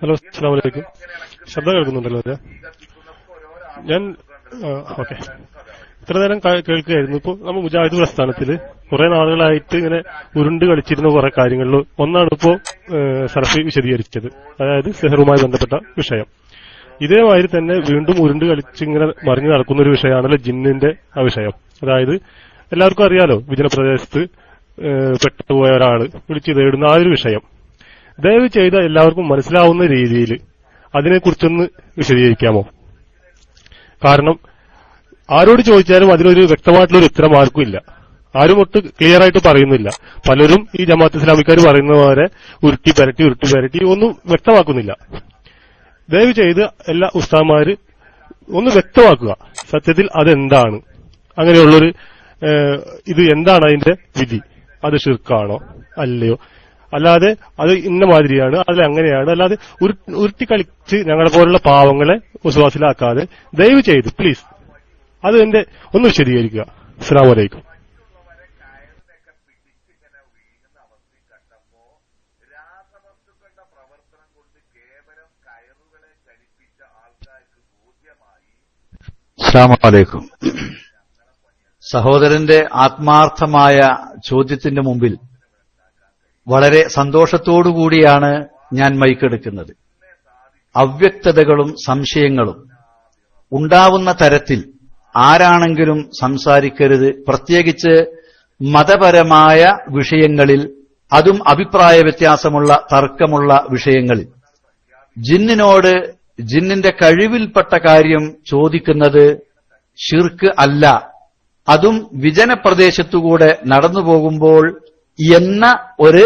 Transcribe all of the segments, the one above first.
Hello, അസ്സലാമു അലൈക്കും. ശബ്ദം കേൾക്കുന്നുണ്ടല്ലോ അല്ലേ? ഞാൻ ഓക്കെ. ഇത്ര നേരം കേൾക്കുകയായിരുന്നു. ഇപ്പോൾ നമ്മൾ മുജാഹിദ് പ്രസ്ഥാനത്തിൽ കുറെ നാളുകളായിട്ട് ഇങ്ങനെ ഉരുണ്ട് കളിച്ചിരുന്ന കുറെ കാര്യങ്ങളിൽ ഒന്നാണ് ഇപ്പോൾ സലഫി വിശദീകരിച്ചത്, അതായത് സെഹറുമായി ബന്ധപ്പെട്ട വിഷയം. ഇതേമാതിരി തന്നെ വീണ്ടും ഉരുണ്ട് കളിച്ച് ഇങ്ങനെ മറിഞ്ഞു നടക്കുന്ന ഒരു വിഷയമാണല്ലോ ജിന്നിന്റെ ആ വിഷയം. അതായത് എല്ലാവർക്കും അറിയാലോ, വിജനപ്രദേശത്ത് പെട്ടുപോയ ഒരാള് വിളിച്ചു തേടുന്ന ആ ഒരു വിഷയം. ദയവ് ചെയ്ത എല്ലാവർക്കും മനസ്സിലാവുന്ന രീതിയിൽ അതിനെക്കുറിച്ചൊന്ന് വിശദീകരിക്കാമോ? കാരണം ആരോട് ചോദിച്ചാലും അതിനൊരു വ്യക്തമായിട്ടുള്ളൊരു ഉത്തരം ആർക്കും ഇല്ല. ആരും ഒട്ട് ക്ലിയർ ആയിട്ട് പറയുന്നില്ല. പലരും ഈ ജമാഅത്ത് ഇസ്ലാമിക്കാർ പറയുന്ന പോലെ ഉരുട്ടി പരട്ടി ഒന്നും വ്യക്തമാക്കുന്നില്ല. ദയവ് ചെയ്ത് എല്ലാ ഉസ്താദന്മാര് ഒന്ന് വ്യക്തമാക്കുക, സത്യത്തിൽ അതെന്താണ്, അങ്ങനെയുള്ളൊരു ഇത് എന്താണ് അതിന്റെ വിധി, അത് ശിർക്കാണോ അല്ലയോ, അല്ലാതെ അത് ഇന്ന മാതിരിയാണ്, അതിൽ അങ്ങനെയാണ്, അല്ലാതെ ഉരുട്ടിക്കളിച്ച് ഞങ്ങളെ പോലുള്ള പാവങ്ങളെ വിശ്വാസിലാക്കാതെ ദയവ് ചെയ്ത് പ്ലീസ് അത് എന്റെ ഒന്ന് വിശദീകരിക്കുക. അസ്സലാമു അലൈക്കും. അസ്സലാമു അലൈക്കും. സഹോദരന്റെ ആത്മാർത്ഥമായ ചോദ്യത്തിന്റെ മുമ്പിൽ വളരെ സന്തോഷത്തോടുകൂടിയാണ് ഞാൻ മൈക്കെടുക്കുന്നത്. അവ്യക്തതകളും സംശയങ്ങളും ഉണ്ടാവുന്ന തരത്തിൽ ആരാണെങ്കിലും സംസാരിക്കരുത്, പ്രത്യേകിച്ച് മതപരമായ വിഷയങ്ങളിൽ, അതും അഭിപ്രായ വ്യത്യാസമുള്ള തർക്കമുള്ള വിഷയങ്ങളിൽ. ജിന്നിനോട് ജിന്നിന്റെ കഴിവിൽപ്പെട്ട കാര്യം ചോദിക്കുന്നത് ശിർക്ക് അല്ല, അതും വിജനപ്രദേശത്തുകൂടെ നടന്നു പോകുമ്പോൾ എന്ന ഒരു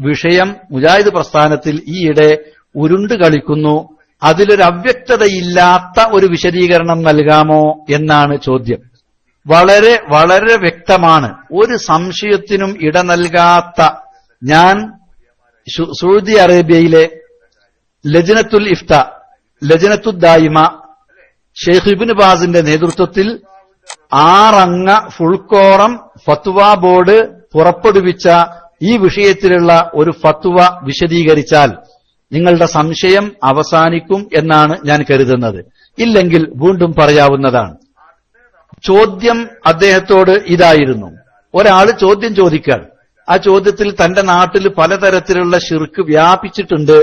വിഷയം മുജാഹിദ് പ്രസ്ഥാനത്തിൽ ഈയിടെ ഉരുണ്ടു കളിക്കുന്നു. അതിലൊരു അവ്യക്തതയില്ലാത്ത ഒരു വിശദീകരണം നൽകാമോ എന്നാണ് ചോദ്യം. വളരെ വളരെ വ്യക്തമാണ്, ഒരു സംശയത്തിനും ഇട നൽകാത്ത. ഞാൻ സൗദി അറേബ്യയിലെ ലജ്നത്തുൽ ഇഫ്ത, ലജ്നത്തുൽ ദായിമ, ഷെയ്ഖ് ഇബ്നു ബാസിന്റെ നേതൃത്വത്തിൽ 6 അംഗ ഫുൾക്കോറം ഫത്വ ബോർഡ് പുറപ്പെടുവിച്ച ഈ വിഷയത്തിലുള്ള ഒരു ഫത്വ വിശദീകരിച്ചാൽ നിങ്ങളുടെ സംശയം അവസാനിക്കും എന്നാണ് ഞാൻ കരുതുന്നത്. ഇല്ലെങ്കിൽ വീണ്ടും പറയാവുന്നതാണ്. ചോദ്യം അദ്ദേഹത്തോട് ഇതായിരുന്നു. ഒരാൾ ചോദ്യം ചോദിക്കാൻ, ആ ചോദ്യത്തിൽ തന്റെ നാട്ടിൽ പലതരത്തിലുള്ള ശിർക്ക് വ്യാപിച്ചിട്ടുണ്ട്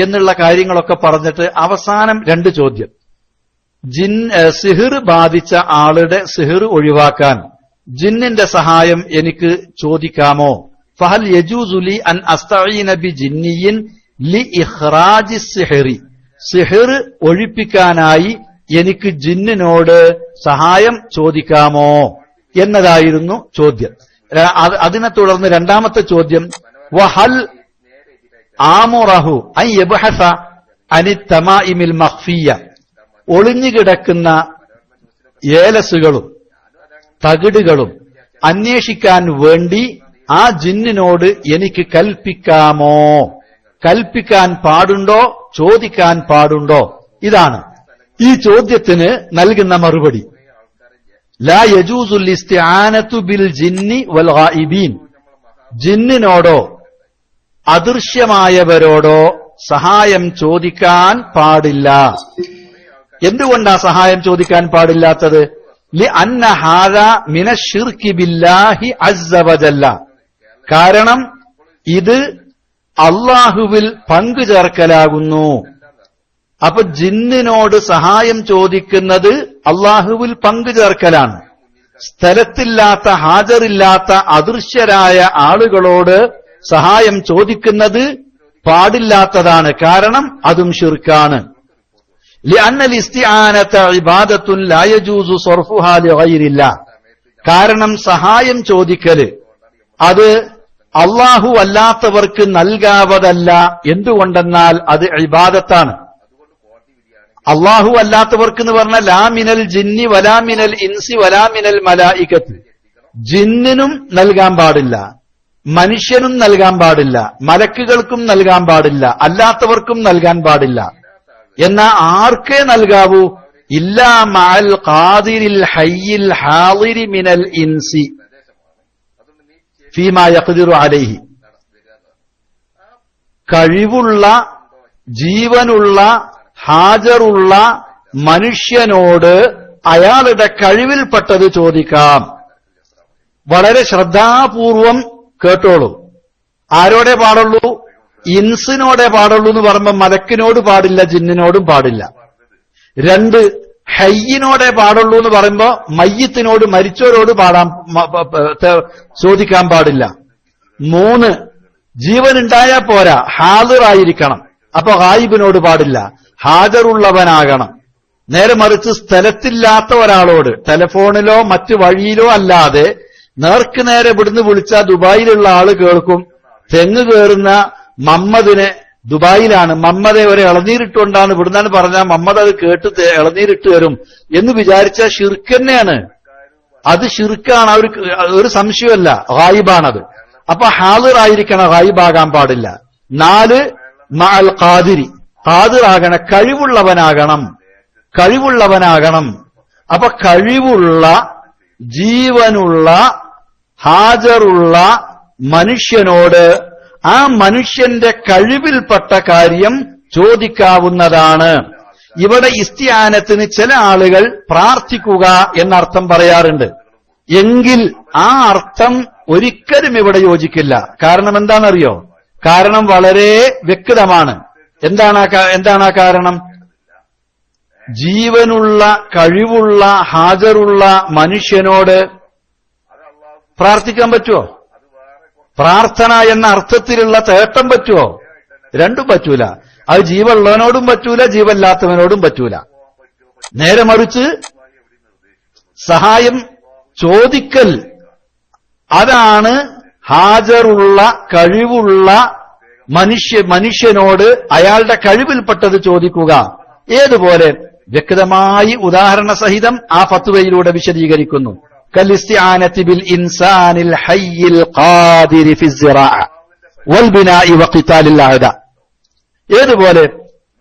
എന്നുള്ള കാര്യങ്ങളൊക്കെ പറഞ്ഞിട്ട് അവസാനം 2 ചോദ്യം. സിഹിർ ബാധിച്ച ആളുടെ സിഹിർ ഒഴിവാക്കാൻ ജിന്നിന്റെ സഹായം എനിക്ക് ചോദിക്കാമോ? ഫഹൽ യജൂസു ലി അൻ അസ്തഈന ബി ജിന്നിയിൻ ലി ഇഖ്റാജി സിഹ്റി, സിഹിർ ഒഴിപ്പിക്കാനായി എനിക്ക് ജിന്നിനോട് സഹായം ചോദിക്കാമോ എന്നതായിരുന്നു ചോദ്യം. അതിനെ തുടർന്ന് 2ാമത്തെ ചോദ്യം, വഹൽ ആമുറഹു അൻ യബ്ഹസ അനി തമാഇമിൽ മഖ്ഫിയ, ഒളിഞ്ഞുകിടക്കുന്ന ഏലസുകളും തകിടുകളും അന്വേഷിക്കാൻ വേണ്ടി ആ ജിന്നിനോട് എനിക്ക് കൽപ്പിക്കാമോ? കൽപ്പിക്കാൻ പാടുണ്ടോ, ചോദിക്കാൻ പാടുണ്ടോ? ഇതാണ് ഈ ചോദ്യത്തിന് നൽകുന്ന മറുപടി. ലാ യജൂസുൽ ഇസ്തിആനതു ബിൽ ജിന്നി വൽ ഗായിബീൻ, ജിന്നിനോടോ അദൃശ്യമായവരോടോ സഹായം ചോദിക്കാൻ പാടില്ല. എന്തുകൊണ്ടാ സഹായം ചോദിക്കാൻ പാടില്ലാത്തത്? ലിഅന്ന ഹാദാ മിനശ്ശിർക്കി ബില്ലാഹി അസ്സ വജല്ല, കാരണം ഇത് അല്ലാഹുവിൽ പങ്കു ചേർക്കലാകുന്നു. അപ്പൊ ജിന്നിനോട് സഹായം ചോദിക്കുന്നത് അല്ലാഹുവിൽ പങ്കു ചേർക്കലാണ്. സ്ഥലത്തില്ലാത്ത, ഹാജറില്ലാത്ത അദൃശ്യരായ ആളുകളോട് സഹായം ചോദിക്കുന്നത് പാടില്ലാത്തതാണ്. കാരണം അതും ശിർക്കാണ്. ലിഅന്നൽ ഇസ്തിആനത ഇബാദത്തുൻ ലാ യജൂസു സർഫുഹാ ലിഗൈരില്ലാ, കാരണം സഹായം ചോദിക്കല് അത് അല്ലാഹു അല്ലാത്തവർക്ക് നൽകാവതല്ല. എന്തുകൊണ്ടെന്നാൽ അത് ഇബാദത്താണ്. അല്ലാഹു അല്ലാത്തവർക്ക് എന്ന് പറഞ്ഞാൽ ലാ മിനൽ ജിന്നി വലാ മിനൽ ഇൻസി വലാ മിനൽ മലായികത്ത്, ജിന്നിനും നൽകാൻ പാടില്ല, മനുഷ്യനും നൽകാൻ പാടില്ല, മലക്കുകൾക്കും നൽകാൻ പാടില്ല, അല്ലാത്തവർക്കും നൽകാൻ പാടില്ല. എന്നാ ആർക്കേ നൽകാവൂ? ഇല്ലാ മഅൽ ഖാദിരിൽ ഹയ്യിൽ ഹാദിരി മിനൽ ഇൻസി ഫീമാ യഖ്ദിറു അലൈഹി, കഴിവുള്ള ജീവനുള്ള ഹാജറുള്ള മനുഷ്യനോട് അയാളുടെ കഴിവിൽപ്പെട്ടത് ചോദിക്കാം. വളരെ ശ്രദ്ധാപൂർവം കേട്ടോളൂ. ആരോടെ പാടുള്ളൂ? ഇൻസിനോടെ പാടുള്ളൂ എന്ന് പറയുമ്പോൾ മലക്കിനോട് പാടില്ല, ജിന്നിനോടും പാടില്ല. 2, ഹയ്യിനോടെ പാടുള്ളൂ എന്ന് പറയുമ്പോ മയ്യത്തിനോട്, മരിച്ചവരോട് ചോദിക്കാൻ പാടില്ല. 3, ജീവനുണ്ടായാൽ പോരാ, ഹാദിറായിരിക്കണം. അപ്പൊ ഗായിബിനോട് പാടില്ല, ഹാജറുള്ളവനാകണം. നേരെ മറിച്ച് സ്ഥലത്തില്ലാത്ത ഒരാളോട് ടെലഫോണിലോ മറ്റു വഴിയിലോ അല്ലാതെ നേർക്ക് നേരെ ഇവിടുന്ന് വിളിച്ചാൽ ദുബായിലുള്ള ആള് കേൾക്കും. തെങ്ങ് കയറുന്ന മമ്മദിനെ, ദുബായിലാണ്, മമ്മദെ ഒരു ഇളനീരിട്ടുകൊണ്ടാണ് ഇവിടുന്നാണ് പറഞ്ഞാൽ മമ്മദ് അത് കേട്ട് ഇളനീരിട്ട് വരും എന്ന് വിചാരിച്ചാൽ ഷിർക്ക് തന്നെയാണ്. അത് ഷിർക്കാണ്, ഒരു സംശയമല്ല, ഗായിബാണത്. അപ്പൊ ഹാദിറായിരിക്കണം, ഗായിബാകാൻ പാടില്ല. 4, മഅൽ ഖാദിരി, ഖാദിറാകണം, കഴിവുള്ളവനാകണം. അപ്പൊ കഴിവുള്ള ജീവനുള്ള ഹാജറുള്ള മനുഷ്യനോട് ആ മനുഷ്യന്റെ കഴിവിൽപ്പെട്ട കാര്യം ചോദിക്കാവുന്നതാണ്. ഇവിടെ ഇസ്തിആനത്തിന് ചില ആളുകൾ പ്രാർത്ഥിക്കുക എന്നർത്ഥം പറയാറുണ്ട്. എങ്കിൽ ആ അർത്ഥം ഒരിക്കലും ഇവിടെ യോജിക്കില്ല. കാരണം എന്താണെന്നറിയോ? കാരണം വളരെ വ്യക്തമാണ്. എന്താണ് ആ കാരണം? ജീവനുള്ള കഴിവുള്ള ഹാജറുള്ള മനുഷ്യനോട് പ്രാർത്ഥിക്കാൻ പറ്റുമോ? പ്രാർത്ഥന എന്ന അർത്ഥത്തിലുള്ള തേട്ടം പറ്റുമോ? രണ്ടും പറ്റൂല. അത് ജീവനുള്ളവനോടും പറ്റൂല, ജീവനില്ലാത്തവനോടും പറ്റൂല. നേരെ മറിച്ച് സഹായം ചോദിക്കൽ, അതാണ് ഹാജറുള്ള കഴിവുള്ള മനുഷ്യനോട് അയാളുടെ കഴിവിൽപ്പെട്ടത് ചോദിക്കുക. ഏതുപോലെ വ്യക്തമായി ഉദാഹരണ സഹിതം ആ ഫത്വയിലൂടെ വിശദീകരിക്കുന്നു. കലിസ്തിആനതി ബിൽ ഇൻസാനിൽ ഹയ്യിൽ ഖാദിരി ഫിസ്സിറാഅ വൽ ബിനാഇ വഖിതാലിൽ അഅദ. ഏതുപോലെ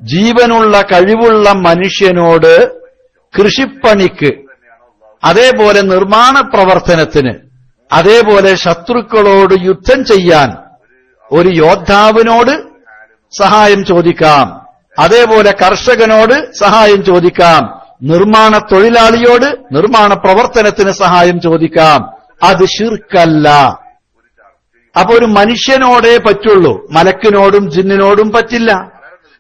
ജീവനുള്ള കഴിവുള്ള മനുഷ്യനോട് കൃഷിപ്പണിക്ക്, അതേപോലെ നിർമ്മാണ പ്രവർത്തനത്തിന്, അതേപോലെ ശത്രുക്കളോട് യുദ്ധം ചെയ്യാൻ ഒരു യോദ്ധാവിനോട് സഹായം ചോദിക്കാം. അതേപോലെ കർഷകനോട് സഹായം ചോദിക്കാം. നിർമ്മാണ തൊഴിലാളിയോട് നിർമ്മാണ പ്രവർത്തനത്തിന് സഹായം ചോദിക്കാം. അത് ശിർക്കല്ല. അപ്പൊ ഒരു മനുഷ്യനോടേ പറ്റുള്ളൂ, മലക്കിനോടും ജിന്നിനോടും പറ്റില്ല.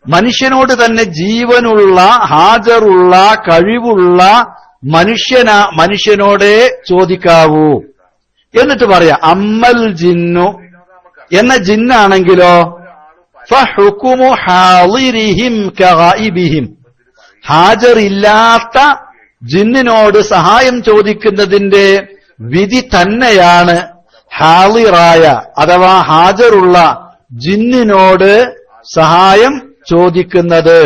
മനുഷ്യനോട് തന്നെ ജീവനുള്ള ഹാജറുള്ള കഴിവുള്ള മനുഷ്യനോടേ ചോദിക്കാവൂ. എന്നിട്ട് പറയാ അമ്മൽ ജിന്നു എന്ന ജിന്നാണെങ്കിലോ ഫഹുകുമു ഹാളിരിഹിം കഗായിബിഹിം, ഹാജറില്ലാത്ത ജിന്നിനോട് സഹായം ചോദിക്കുന്നതിന്റെ വിധി തന്നെയാണ് ഹാളിറായ അഥവാ ഹാജറുള്ള ജിന്നിനോട് സഹായം ചോദിക്കുന്നത്.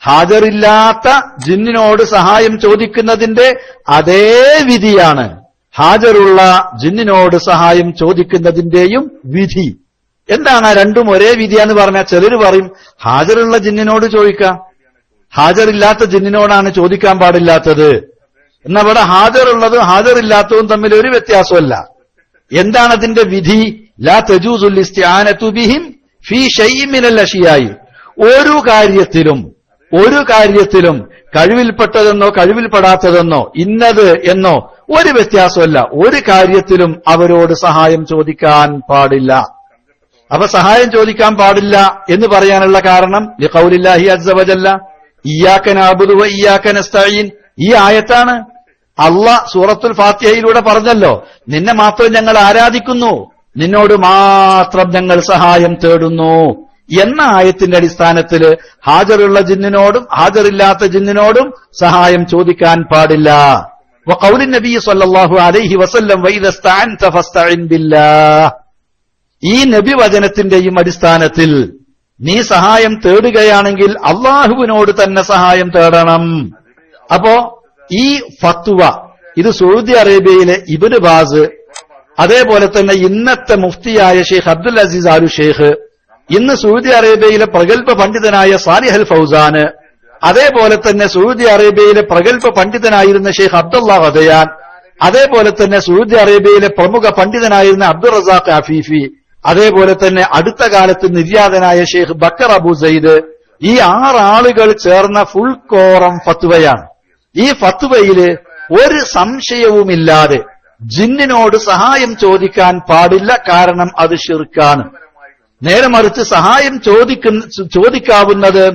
ഹാജറില്ലാത്ത ജിന്നിനോട് സഹായം ചോദിക്കുന്നതിന്റെ അതേ വിധിയാണ് ഹാജറുള്ള ജിന്നിനോട് സഹായം ചോദിക്കുന്നതിന്റെയും വിധി. എന്താണ് രണ്ടും ഒരേ വിധിയാന്ന് പറഞ്ഞാൽ ചിലർ പറയും ഹാജറുള്ള ജിന്നിനോട് ചോദിക്കാം, ഹാജറില്ലാത്ത ജിന്നിനോടാണ് ചോദിക്കാൻ പാടില്ലാത്തത്. എന്നാൽ ഇവിടെ ഹാജറുള്ളതും ഹാജറില്ലാത്തതും തമ്മിൽ ഒരു വ്യത്യാസമല്ല. എന്താണ് അതിന്റെ വിധി? ലാ തജൂസുൽ ഇസ്തിആനതു ബിഹിം ഫീ ശൈഇൻ മിനൽ അശിയായി. ഒരു കാര്യത്തിലും കഴിവിൽപ്പെട്ടതെന്നോ കഴിവിൽപ്പെടാത്തതെന്നോ ഇന്നത് എന്നോ ഒരു വ്യത്യാസമല്ല. ഒരു കാര്യത്തിലും അവരോട് സഹായം ചോദിക്കാൻ പാടില്ല. അപ്പൊ സഹായം ചോദിക്കാൻ പാടില്ല എന്ന് പറയാനുള്ള കാരണം ലിഖൗലില്ലാഹി അസ്സ വജല്ല ഇയ്യാക നഅ്ബുദു വ ഇയ്യാക നസ്തഈൻ. ഈ ആയത്താണ്. അല്ലാഹ് സൂറത്തുൽ ഫാത്തിഹയിലൂടെ പറഞ്ഞല്ലോ, നിന്നെ മാത്രം ഞങ്ങൾ ആരാധിക്കുന്നു, നിന്നോട് മാത്രം ഞങ്ങൾ സഹായം തേടുന്നു എന്ന ആയത്തിന്റെ അടിസ്ഥാനത്തിൽ ഹാജറുള്ള ജിന്നിനോടും ഹാജറില്ലാത്ത ജിന്നിനോടും സഹായം ചോദിക്കാൻ പാടില്ല. വഖൗലി നബി സ്വല്ലല്ലാഹു അലൈഹി വസല്ലം വഇദാ ഇസ്തഅൻത ഫസ്തഇൻ ബില്ലാഹ്. ഈ നബി വചനത്തിന്റെയും അടിസ്ഥാനത്തിൽ നീ സഹായം തേടുകയാണെങ്കിൽ അള്ളാഹുവിനോട് തന്നെ സഹായം തേടണം. അപ്പോ ഈ ഫത്വ ഇത് സൗദി അറേബ്യയിലെ ഇബ്നു ബാസ്, അതേപോലെ തന്നെ ഇന്നത്തെ മുഫ്തിയായ ഷെയ്ഖ് അബ്ദുൽ അസീസ് ആലു ഷെയ്ഖ്, ഇന്ന് സൗദി അറേബ്യയിലെ പ്രഗത്ഭ പണ്ഡിതനായ സാലിഹ് അൽ ഫൗസാന്, അതേപോലെ തന്നെ സൗദി അറേബ്യയിലെ പ്രഗത്ഭ പണ്ഡിതനായിരുന്ന ഷെയ്ഖ് അബ്ദുള്ള ഖദയാൻ, അതേപോലെ തന്നെ സൗദി അറേബ്യയിലെ പ്രമുഖ പണ്ഡിതനായിരുന്ന അബ്ദുൾ റസാഖ് അഫീഫി, അതേപോലെ തന്നെ അടുത്ത കാലത്ത് നിര്യാതനായ ഷെയ്ഖ് ബക്കർ അബു സയ്യിദ്, ഈ 6 ആളുകൾ ചേർന്ന ഫുൾ കോറം ഫത്വയാണ്. ഈ ഫത്വയില് ഒരു സംശയവുമില്ലാതെ ജിന്നിനോട് സഹായം ചോദിക്കാൻ പാടില്ല, കാരണം അത് ശിർക്കാണ്. നേരെ മറിച്ച് സഹായം ചോദിക്കാവുന്നത്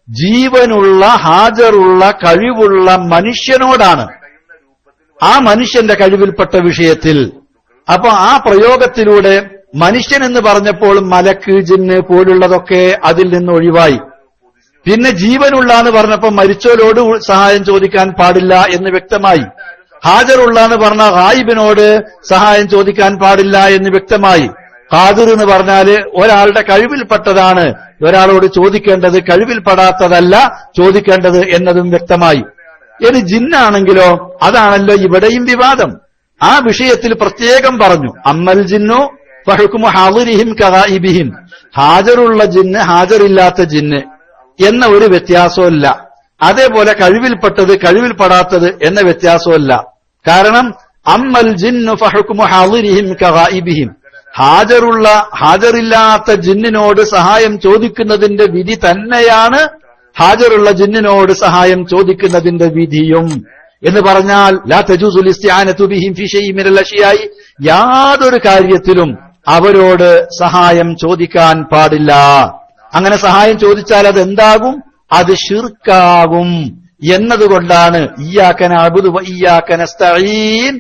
ജീവനുള്ള, ഹാജറുള്ള, കഴിവുള്ള മനുഷ്യനോടാണ്, ആ മനുഷ്യന്റെ കഴിവിൽപ്പെട്ട വിഷയത്തിൽ. അപ്പൊ ആ പ്രയോഗത്തിലൂടെ മനുഷ്യൻ എന്ന് പറഞ്ഞപ്പോൾ മലക്ക്, ജിന്ന് പോലുള്ളതൊക്കെ അതിൽ നിന്ന് ഒഴിവായി. പിന്നെ ജീവനുള്ള എന്ന് പറഞ്ഞപ്പോൾ മരിച്ചവരോട് സഹായം ചോദിക്കാൻ പാടില്ല എന്ന് വ്യക്തമായി. ഹാജറുള്ള എന്ന് പറഞ്ഞ ഗായിബിനോട് സഹായം ചോദിക്കാൻ പാടില്ല എന്ന് വ്യക്തമായി. ഖാദിർ എന്ന് പറഞ്ഞാല് ഒരാളുടെ കഴിവിൽപ്പെട്ടതാണ്, ഒരാളോട് ചോദിക്കേണ്ടത് കഴിവിൽപ്പെടാത്തതല്ല ചോദിക്കേണ്ടത് എന്നതും വ്യക്തമായി. ഇനി ജിന്നാണെങ്കിലോ അതാണല്ലോ ഇവിടെയും വിവാദം. ആ വിഷയത്തിൽ പ്രത്യേകം പറഞ്ഞു, അമ്മൽ ജിന്നു ഫഹുക്മു ഹാദിരിഹിം കഗായിബിഹിം, ഹാജറുള്ള ജിന്ന് ഹാജറില്ലാത്ത ജിന്ന് എന്ന ഒരു വ്യത്യാസമല്ല. അതേപോലെ കഴിവിൽപ്പെട്ടത് കഴിവിൽപ്പെടാത്തത് എന്ന വ്യത്യാസമല്ല. കാരണം അമ്മൽ ജിന്നു ഫഹുക്മു ഹാദിരിഹിം കഗായിബിഹിം, ഹാജറുള്ള ഹാജറില്ലാത്ത ജിന്നിനോട് സഹായം ചോദിക്കുന്നതിന്റെ വിധി തന്നെയാണ് ഹാജറുള്ള ജിന്നിനോട് സഹായം ചോദിക്കുന്നതിന്റെ വിധിയും. എന്ന് പറഞ്ഞാൽ ലാ തജൂസുൽ ഇസ്തിആനതു ബിഹിം ഫീ ശൈഇൻ മിനൽ അശ്യാഇ, യാതൊരു കാര്യത്തിലും അവരോട് സഹായം ചോദിക്കാൻ പാടില്ല. അങ്ങനെ സഹായം ചോദിച്ചാൽ അത് എന്താകും? അത് ശിർക്കാകും. എന്നതുകൊണ്ടാണ് ഇയ്യാക നഅ്ബുദു വ ഇയ്യാക നസ്തഈൻ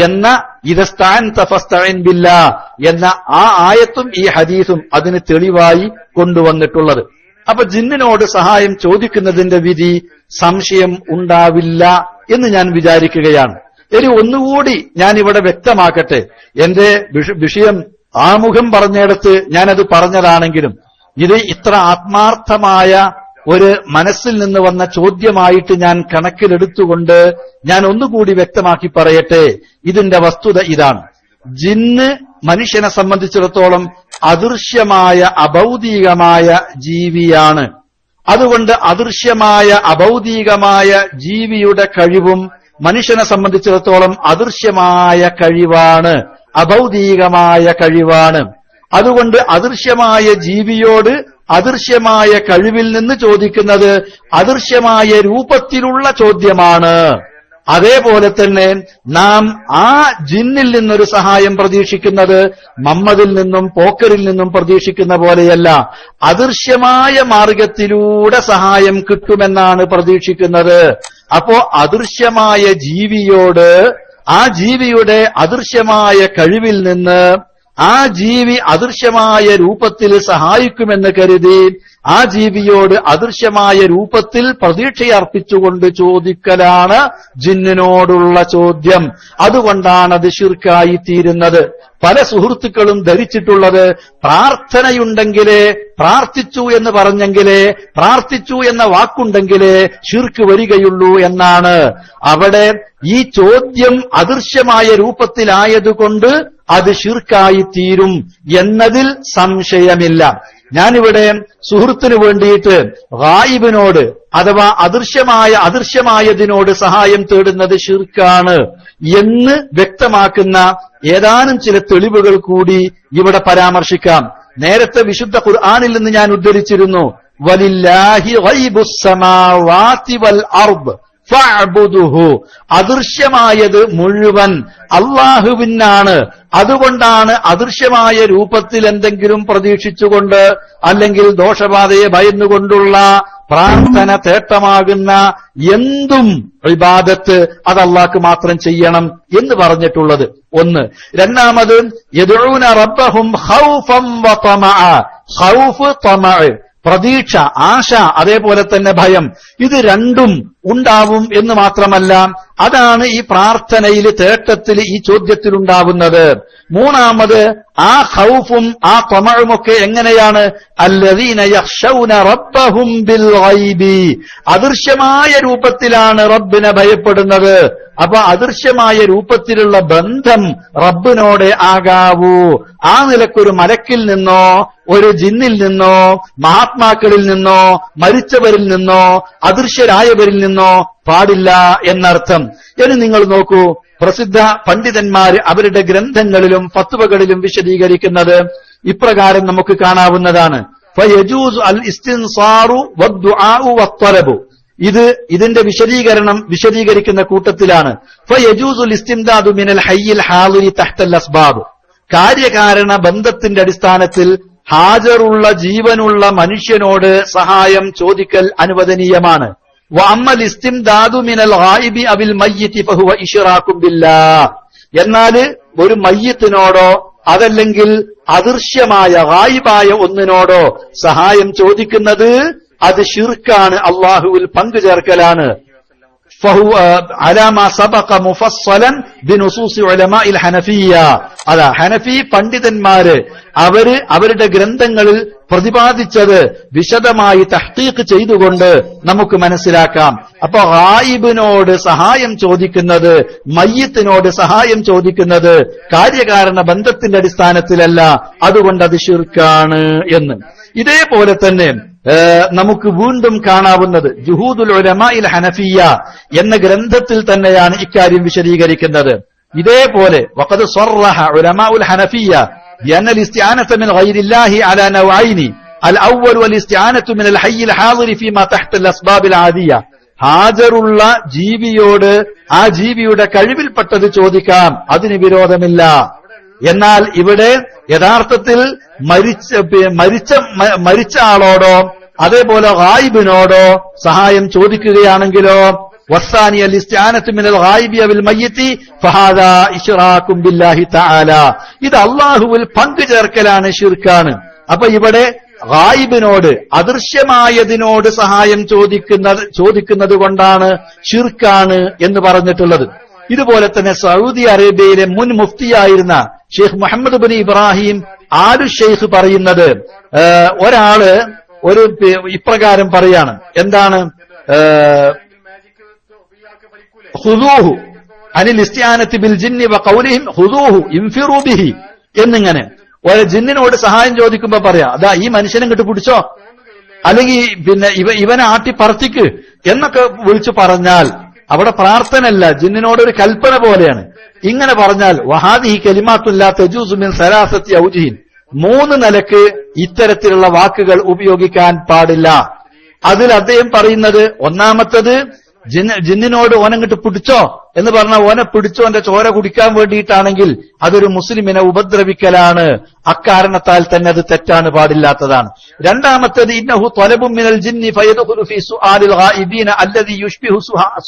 എന്ന ഇദസ്തഅൻത ഫസ്തഈൻ ബില്ലാഹ് എന്ന ആ ആയത്തും ഈ ഹദീസും അതിന് തെളിവായി കൊണ്ടുവന്നിട്ടുള്ളത്. അപ്പൊ ജിന്നിനോട് സഹായം ചോദിക്കുന്നതിന്റെ വിധി സംശയം ഉണ്ടാവില്ല എന്ന് ഞാൻ വിചാരിക്കുകയാണ്. ഇനി ഒന്നുകൂടി ഞാൻ ഇവിടെ വ്യക്തമാക്കട്ടെ. എന്റെ വിഷയം ആമുഖം പറഞ്ഞിടത്ത് ഞാനത് പറഞ്ഞതാണെങ്കിലും ഇത് ഇത്ര ആത്മാർത്ഥമായ ഒരു മനസ്സിൽ നിന്ന് വന്ന ചോദ്യമായിട്ട് ഞാൻ കണക്കിലെടുത്തുകൊണ്ട് ഞാൻ ഒന്നുകൂടി വ്യക്തമാക്കി പറയട്ടെ. ഇതിന്റെ വസ്തുത ഇതാണ്: ജിന്ന് മനുഷ്യനെ സംബന്ധിച്ചിടത്തോളം അദൃശ്യമായ അഭൗതികമായ ജീവിയാണ്. അതുകൊണ്ട് അദൃശ്യമായ അഭൗതികമായ ജീവിയുടെ കഴിവും മനുഷ്യനെ സംബന്ധിച്ചിടത്തോളം അദൃശ്യമായ കഴിവാണ്, അഭൗതികമായ കഴിവാണ്. അതുകൊണ്ട് അദൃശ്യമായ ജീവിയോട് അദൃശ്യമായ കഴിവിൽ നിന്ന് ചോദിക്കുന്നത് അദൃശ്യമായ രൂപത്തിലുള്ള ചോദ്യമാണ്. അതേപോലെ തന്നെ നാം ആ ജിന്നിൽ നിന്നൊരു സഹായം പ്രതീക്ഷിക്കുന്നത് മമ്മദിൽ നിന്നും പോക്കറിൽ നിന്നും പ്രതീക്ഷിക്കുന്ന പോലെയല്ല, അദൃശ്യമായ മാർഗത്തിലൂടെ സഹായം കിട്ടുമെന്നാണ് പ്രതീക്ഷിക്കുന്നത്. അപ്പോ അദൃശ്യമായ ജീവിയോട് ആ ജീവിയുടെ അദൃശ്യമായ കഴിവിൽ നിന്ന് ആ ജീവി അദൃശ്യമായ രൂപത്തിൽ സഹായിക്കുമെന്ന് കരുതി ആ ജീവിയോട് അദൃശ്യമായ രൂപത്തിൽ പ്രതീക്ഷയർപ്പിച്ചുകൊണ്ട് ചോദിക്കലാണ് ജിന്നിനോടുള്ള ചോദ്യം. അതുകൊണ്ടാണ് അത് ശിർക്കായി തീരുന്നത്. പല സുഹൃത്തുക്കളും ധരിച്ചിട്ടുള്ളത് പ്രാർത്ഥനയുണ്ടെങ്കിലേ, പ്രാർത്ഥിച്ചു എന്ന് പറഞ്ഞെങ്കിലേ, പ്രാർത്ഥിച്ചു എന്ന വാക്കുണ്ടെങ്കിലേ ശിർക്ക് വരികയുള്ളൂ എന്നാണ്. അവിടെ ഈ ചോദ്യം അദൃശ്യമായ രൂപത്തിലായതുകൊണ്ട് അത് ശിർക്കായി തീരും എന്നതിൽ സംശയമില്ല. ഞാനിവിടെ സുഹൃത്തിനു വേണ്ടിയിട്ട് ഗായിബിനോട് അഥവാ അദൃശ്യമായതിനോട് സഹായം തേടുന്നത് ശിർക്കാണ് എന്ന് വ്യക്തമാക്കുന്ന ഏതാനും ചില തെളിവുകൾ കൂടി ഇവിടെ പരാമർശിക്കാം. നേരത്തെ വിശുദ്ധ ഖുർആനിൽ നിന്ന് ഞാൻ ഉദ്ധരിച്ചിരുന്നു, വലില്ലാഹി ഗൈബുസ് സമാവാതി വൽ അർദ് ഫഅ്ബുദുഹു, അദൃശ്യമായത് മുഴുവൻ അള്ളാഹുവിനാണ്. അതുകൊണ്ടാണ് അദൃശ്യമായ രൂപത്തിൽ എന്തെങ്കിലും പ്രതീക്ഷിച്ചുകൊണ്ട് അല്ലെങ്കിൽ ദോഷബാധയെ ഭയന്നുകൊണ്ടുള്ള പ്രാർത്ഥന തേട്ടമാകുന്ന എന്തും ഇബാദത്ത് അത് അള്ളാഹ്ക്ക് മാത്രം ചെയ്യണം എന്ന് പറഞ്ഞിട്ടുള്ളത്. ഒന്ന്. രണ്ടാമത് യദ്ഊന റബ്ബഹും ഖൗഫൻ വ തമഅ, ഖൗഫ് തമഅ, പ്രതീക്ഷ, ആശ, അതേപോലെ തന്നെ ഭയം, ഇത് രണ്ടും ഉണ്ടാവും എന്ന് മാത്രമല്ല അതാണ് ഈ പ്രാർത്ഥനയിൽ തേട്ടത്തിൽ ഈ ചോദ്യത്തിൽ ഉണ്ടാവുന്നത്. മൂന്നാമത് ആ ഖൗഫും ആ തമഉമൊക്കെ എങ്ങനെയാണ്? അല്ലദീന യഖ്ശൗന റബ്ബഹും ബിൽ ഗൈബി, അദൃശ്യമായ രൂപത്തിലാണ് റബ്ബിനെ ഭയപ്പെടുന്നത്. അപ്പൊ അദൃശ്യമായ രൂപത്തിലുള്ള ബന്ധം റബ്ബിനോടെ ആകാവൂ. ആ നിലക്കൊരു മലക്കിൽ നിന്നോ ഒരു ജിന്നിൽ നിന്നോ മഹാത്മാക്കളിൽ നിന്നോ മരിച്ചവരിൽ നിന്നോ അദൃശ്യരായവരിൽ നിന്നോ പാടില്ല എന്നർത്ഥം. ഇനി നിങ്ങൾ നോക്കൂ, പ്രസിദ്ധ പണ്ഡിതന്മാർ അവരുടെ ഗ്രന്ഥങ്ങളിലും ഫത്വകളിലും വിശദീകരിക്കുന്നത് ഇപ്രകാരം നമുക്ക് കാണാവുന്നതാണ്. ഫയജൂസു അൽ ഇസ്തിൻസാറു വദ്ദുആഉ വത്വലബു. ഇതിന്റെ വിശദീകരിക്കുന്ന കൂട്ടത്തിലാണ്. ഫയജൂസുൽ ഇസ്തിംദാദു മിനൽ ഹയ്യിൽ ഹാദിരി തഹ്തൽ അസ്ബാബ്. കാര്യകാരണ ബന്ധത്തിന്റെ അടിസ്ഥാനത്തിൽ ഹാജറുള്ള ജീവനുള്ള മനുഷ്യനോട് സഹായം ചോദിക്കൽ അനുവദനീയമാണ്. വഅമ്മൽ ഇസ്തിംദാദു മിനൽ ഗായിബി അവിൽ മയ്യിതി ഫഹുവ ഇശ്റാഖും ബില്ലാഹ്. എന്നാൽ ഒരു മയ്യിത്തിനോടോ അതല്ലെങ്കിൽ അദൃശ്യമായ ഗായിബായ ഒന്നിനോടോ സഹായം ചോദിക്കുന്നത് അത് ശിർക്കാണ്, അള്ളാഹുവിൽ പങ്കുചേർക്കലാണ്. فهو على ما سبق مفصلا بنصوص علماء الحنفية. അതാ ഹനഫി പണ്ഡിതന്മാര് അവരുടെ ഗ്രന്ഥങ്ങളിൽ പ്രതിപാദിച്ചത് വിശദമായി തഹ്ഖീഖ് ചെയ്തുകൊണ്ട് നമുക്ക് മനസ്സിലാക്കാം. അപ്പൊ ഗായിബിനോട് സഹായം ചോദിക്കുന്നത്, മയ്യിത്തിനോട് സഹായം ചോദിക്കുന്നത് കാര്യകാരണ ബന്ധത്തിന്റെ അടിസ്ഥാനത്തിലല്ല, അതുകൊണ്ട് അത് ശിർക്കാണ് എന്ന്. ഇതേപോലെ തന്നെ നമുക്ക് വീണ്ടും കാണാവുന്നത് ജുഹൂദുൽ ഉലമാഇൽ ഹനഫിയ്യ എന്ന ഗ്രന്ഥത്തിൽ തന്നെയാണ് ഇക്കാര്യം വിശദീകരിക്കുന്നത്. ഇതേപോലെ വഖദ് സ്വറഹ ഉലമാഉൽ ഹനഫിയ്യ ബിഅന്ന അൽ-ഇസ്തിആനത മിൻ ഗൈരില്ലാഹി അലാ നൗഐനി അൽ-അവ്വൽ വൽ-ഇസ്തിആനതു മിൻ അൽ-ഹയ്യിൽ ഹാദിരി ഫീമാ തഹ്ത അൽ-അസ്ബാബിൽ ആദിയ. ഹാജറുള്ള ജീവിയോട് ആ ജീവിയുടെ കഴിവിൽപ്പെട്ടത് ചോദിക്കാം, അതിന് വിരോധമില്ല. എന്നാൽ ഇവിടെ യഥാർത്ഥത്തിൽ മരിച്ച ആളോടോ അതേപോലെ ഗായിബിനോടോ സഹായം ചോദിക്കുകയാണെങ്കിലോ വസ്സാനി അൽ ഇസ്തിആനതു മിനൽ ഗായിബി അവിൽ മയ്യിതി ഫഹാദാ ഇശ്റാഖും ബില്ലാഹി തആല. ഇത് അല്ലാഹുവിൽ പങ്കുചേർക്കലാണ്, ശിർക്കാണ്. അപ്പൊ ഇവിടെ ഗായിബിനോട് അദൃശ്യമായതിനോട് സഹായം ചോദിക്കുന്നത് കൊണ്ടാണ് ശിർക്കാണ് എന്ന് പറഞ്ഞിട്ടുള്ളത്. ഇതുപോലെ തന്നെ സൗദി അറേബ്യയിലെ മുൻ മുഫ്തിയായിരുന്ന ഷെയ്ഖ് മുഹമ്മദ് ബിൻ ഇബ്രാഹിം ആലു ഷെയ്ഖ് പറയുന്നത്, ഒരാള് ഇപ്രകാരം പറയാണ്, എന്താണ് ഖുദൂഹു അനിൽ ഇസ്തിആനതി ബിൽ ജിന്നി വഖൗലിഹിം ഖുദൂഹു ഇൻഫിറൂ ബിഹി എന്നിങ്ങനെ ഒരു ജിന്നിനോട് സഹായം ചോദിക്കുമ്പോ പറയാ, അതാ ഈ മനുഷ്യനെ ഇങ്ങോട്ട് പിടിച്ചോ, അല്ലെങ്കിൽ പിന്നെ ഇവനെ ആട്ടി പറത്തിക്ക് എന്നൊക്കെ വിളിച്ചു പറഞ്ഞാൽ അവിടെ പ്രാർത്ഥനയല്ല, ജിന്നിനോടൊരു കൽപ്പന പോലെയാണ്. ഇങ്ങനെ പറഞ്ഞാൽ വഹാദിഹി കലിമാത്തുല്ലാ തജൂസു മിൻ സലാസത്തി ഔജിഹിൻ, 3 നിലക്ക് ഇത്തരത്തിലുള്ള വാക്കുകൾ ഉപയോഗിക്കാൻ പാടില്ല. അതിൽ അദ്ദേഹം പറയുന്നത്, ഒന്നാമത്തത് ജിന്നിനോട് ഓനങ്ങിട്ട് പിടിച്ചോ എന്ന് പറഞ്ഞാൽ ഓനെ പിടിച്ചോ എന്റെ ചോര കുടിക്കാൻ വേണ്ടിയിട്ടാണെങ്കിൽ അതൊരു മുസ്ലിമിനെ ഉപദ്രവിക്കലാണ്, അക്കാരണത്താൽ തന്നെ അത് തെറ്റാണ്, പാടില്ലാത്തതാണ്. രണ്ടാമത്തേത് ഇന്നഹു ത്വലബും മിനൽ ജിന്നി ഫയദ്ഖുലു ഫീ സുആലിൽ ഗായിബീന അല്ലദീ യുശ്ബിഹു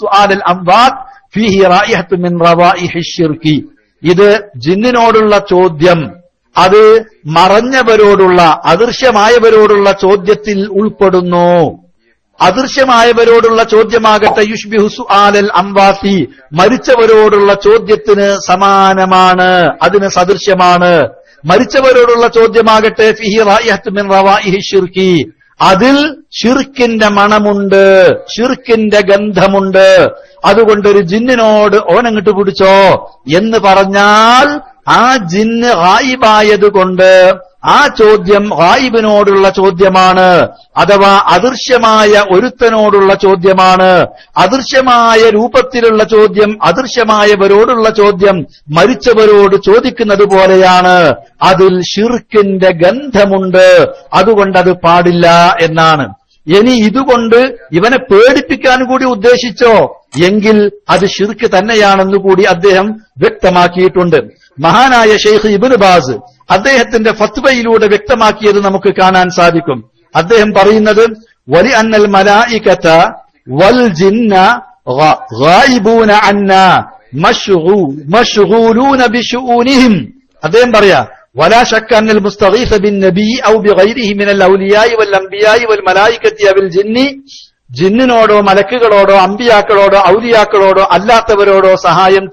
സുആലൽ അംവാത് ഫീഹി റായിഹത്തു മിൻ റവായിഹി ശിർകി. ഇത് ജിന്നിനോടുള്ള ചോദ്യം അത് മറഞ്ഞവരോടുള്ള അദൃശ്യമായവരോടുള്ള ചോദ്യത്തിൽ ഉൾപ്പെടുന്നു. അദൃശ്യമായവരോടുള്ള ചോദ്യമാകട്ടെ യുഷ്ബിഹു സുആലൽ അംവാതി, മരിച്ചവരോടുള്ള ചോദ്യത്തിന് സമാനമാണ്, അതിന് സദൃശ്യമാണ്. മരിച്ചവരോടുള്ള ചോദ്യമാകട്ടെ ഫിഹി റായിഹത്തു മിൻ റവായിഹി ശിർകി, അതിൽ ശിർക്കിന്റെ മണമുണ്ട്, ശിർക്കിന്റെ ഗന്ധമുണ്ട്. അതുകൊണ്ടൊരു ജിന്നിനോട് ഓനങ്ങിട്ട് പിടിച്ചോ എന്ന് പറഞ്ഞാൽ ആ ജിന്ന് ഗായിബായതുകൊണ്ട് ആ ചോദ്യം ഗായിബിനോടുള്ള ചോദ്യമാണ്, അഥവാ അദൃശ്യമായ ഒരുത്തനോടുള്ള ചോദ്യമാണ്. അദൃശ്യമായ രൂപത്തിലുള്ള ചോദ്യം അദൃശ്യമായവരോടുള്ള ചോദ്യം മരിച്ചവരോട് ചോദിക്കുന്നത് പോലെയാണ്, അതിൽ ശിർക്കിന്റെ ഗന്ധമുണ്ട്, അതുകൊണ്ടത് പാടില്ല എന്നാണ്. ഇനി ഇതുകൊണ്ട് ഇവനെ പേടിപ്പിക്കാൻ കൂടി ഉദ്ദേശിച്ചോ എങ്കിൽ അത് ശിർക്ക് തന്നെയാണെന്ന് കൂടി അദ്ദേഹം വ്യക്തമാക്കിയിട്ടുണ്ട്. മഹാനായ ഷെയ്ഖ് ഇബ്നു ബാസ് അദ്ദേഹത്തിന്റെ ഫത്വയിലൂടെ വ്യക്തമാക്കിയത് നമുക്ക് കാണാൻ സാധിക്കും. അദ്ദേഹം പറയുന്നത്, വലി അന്നൽ മലായികത വൽ ജിന്ന ഗായിബൂന അന്നാ മശ്ഗൂലൂന ബിശുഊനിഹിം. അദ്ദേഹം പറയാ, വലാ ശക്ക അന്നൽ മുസ്തഗീസ ബിൻ നബി ഔ ബിഗൈരിഹി മിനൽ ഔലിയായി വൽ അംബിയായി വൽ മലായികതി അവിൽ ജിന്നി, ജിന്നിനോടോ മലക്കുകളോടോ അമ്പിയാക്കളോടോ ഔലിയാക്കളോടോ അല്ലാത്തവരോടോ സഹായം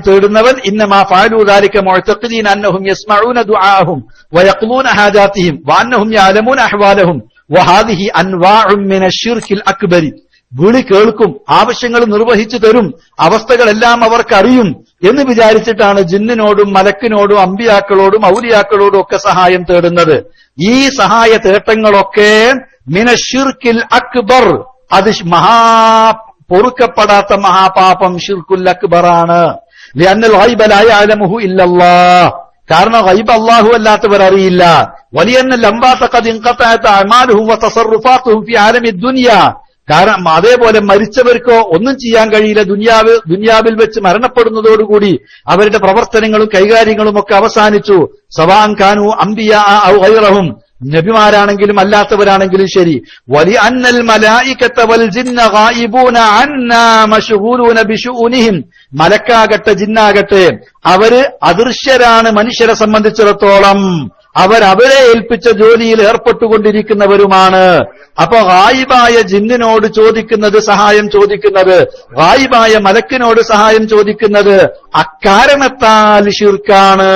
തേടുന്നവൻ ഇന്നമാ ഫഅലൂ ദാലിക മുഅ്തഖിദീന അന്നഹും യസ്മഊന ദുആഅഹും വയഖ്ലൂന ഹാജാതിഹിം വഅന്നഹും യഅലമൂന അഹ്വാലഹും വഹാദിഹി അൻവാഉം മിനശ്ശിർക്കിൽ അക്ബരി. വിളി കേൾക്കും, ആവശ്യങ്ങൾ നിർവഹിച്ചു തരും, അവസ്ഥകളെല്ലാം അവർക്കറിയും എന്ന് വിചാരിച്ചിട്ടാണ് ജിന്നിനോടും മലക്കിനോടും അമ്പിയാക്കളോടും ഔലിയാക്കളോടും ഒക്കെ സഹായം തേടുന്നത്. ഈ സഹായ തേട്ടങ്ങളൊക്കെ മിനശ്ശിർക്കിൽ അക്ബർ, അത് പൊറുക്കപ്പെടാത്ത മഹാപാപം ഷിർക്കുൽ അക്ബറാണ്. ലിഅന്നൽ ഗൈബ ലാ യഅലമുഹു ഇല്ലല്ലാഹ്, കാരണം ഗൈബ് അല്ലാഹു അല്ലാത്തവർ അറിയില്ല. വലിയന്ന ലംബാത ഖദ് ഇൻഖതഅത അഅമാലുഹും വതസറുഫാതുഹും ഫി ആലമി ദുനിയ. കാരണം അതേപോലെ മരിച്ചവർക്കോ ഒന്നും ചെയ്യാൻ കഴിയില്ല. ദുനിയാവിൽ വെച്ച് മരണപ്പെടുന്നതോടുകൂടി അവരുടെ പ്രവർത്തനങ്ങളും കൈകാര്യങ്ങളും ഒക്കെ അവസാനിച്ചു. സവാൻ കാനു അംബിയാ ഔ ഗൈറഹും, നബിമാരാണെങ്കിലും അല്ലാത്തവരാണെങ്കിലും ശരി. വലി അന്നൽ മലായികത വൽ ജിന്ന ഗായിബൂന അന്നാ മശ്ഗൂലൂന ബിശുഉനിഹിം, മലക്കാകട്ടെ ജിന്നാകട്ടെ അവര് അദൃശ്യരാണ് മനുഷ്യരെ സംബന്ധിച്ചിടത്തോളം. അവരെ ഏൽപ്പിച്ച ജോലിയിൽ ഏർപ്പെട്ടുകൊണ്ടിരിക്കുന്നവരുമാണ്. അപ്പൊ ഗായിബായ ജിന്നിനോട് ചോദിക്കുന്നത്, സഹായം ചോദിക്കുന്നത്, ഗായിബായ മലക്കിനോട് സഹായം ചോദിക്കുന്നത് അക്കാരണത്താൽ ശിർക്കാണ്,